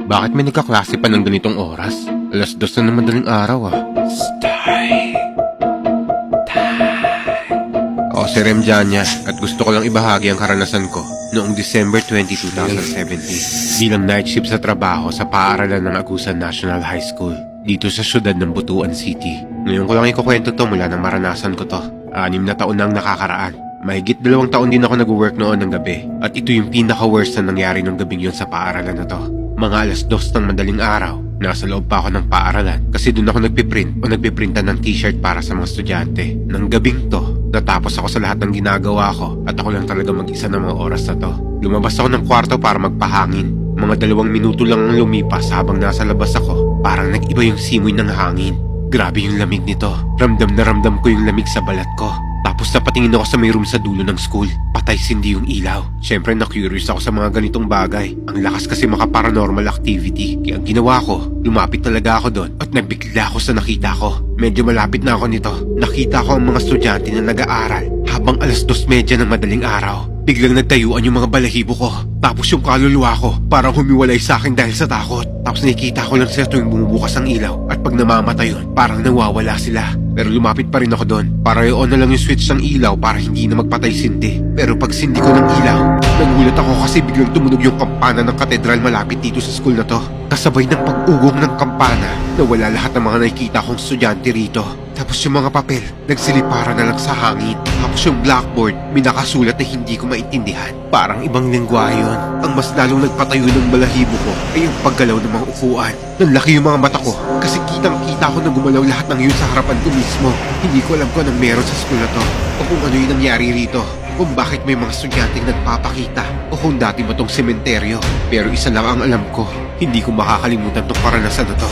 Bakit may nagkaklase pa ng ganitong oras? 2:00 na ng madaling araw Ako si Remjanya at gusto ko lang ibahagi ang karanasan ko noong December 20, 2017 bilang night shift sa trabaho sa paaralan ng Agusan National High School dito sa syudad ng Butuan City. Ngayon ko lang ikukwento to mula nang maranasan ko to. 6 na taon na ang nakakaraan. Mahigit 2 taon din ako nag-work noon ng gabi at ito yung pinaka-worst na nangyari ng gabing yun sa paaralan na to. Mga 2:00 ng madaling araw, nasa loob pa ako ng paaralan kasi doon ako nagpiprintan ng t-shirt para sa mga estudyante. Nang gabing to, natapos ako sa lahat ng ginagawa ko at ako lang talaga mag-isa ng mga oras na to. Lumabas ako ng kwarto para magpahangin. Mga 2 minuto lang ang lumipas habang nasa labas ako. Parang nag-iba yung simoy ng hangin. Grabe yung lamig nito. Ramdam na ramdam ko yung lamig sa balat ko. Tapos napatingin ako sa may room sa dulo ng school. Patay sindi yung ilaw. Siyempre na-curious ako sa mga ganitong bagay. Ang lakas kasi maka-paranormal activity. Kaya ang ginawa ko, lumapit talaga ako doon at nabigla ako sa nakita ko. Medyo malapit na ako nito. Nakita ko ang mga estudyante na nag-aaral habang 2:30 ng madaling araw. Biglang nagtayuan yung mga balahibo ko. Tapos yung kaluluwa ko parang humiwalay sa akin dahil sa takot. Tapos nakikita ko lang sila tuwing bumubukas ang ilaw. At pag namamatay yun, parang nawawala sila. Pero lumapit pa rin ako doon para i-on na lang yung switch ng ilaw para hindi na magpatay sindi. Pero pag sindi ko ng ilaw, nagulat ako kasi biglang tumunog yung kampana ng katedral malapit dito sa school na to. Kasabay ng pag-ugong ng kampana, nawala lahat ng mga nakikita kong estudyante rito. Tapos yung mga papel, nagsilipara na lang sa hangin. Tapos yung blackboard, may nakasulat na hindi ko maintindihan. Parang ibang lingwa yun. Ang mas lalong nagpatayo ng balahibo ko ay yung paggalaw ng mga upuan. Nanlaki yung mga mata ko kasi kitang-kita ko na gumalaw lahat ng yun sa harapan ko mismo. Hindi ko alam kung anong meron sa school na to o kung ano yung nangyari rito. Kung bakit may mga estudyanteng nagpapakita o kung dati ba tong sementeryo. Pero isa lang ang alam ko, hindi ko makakalimutan tong karanasan na to.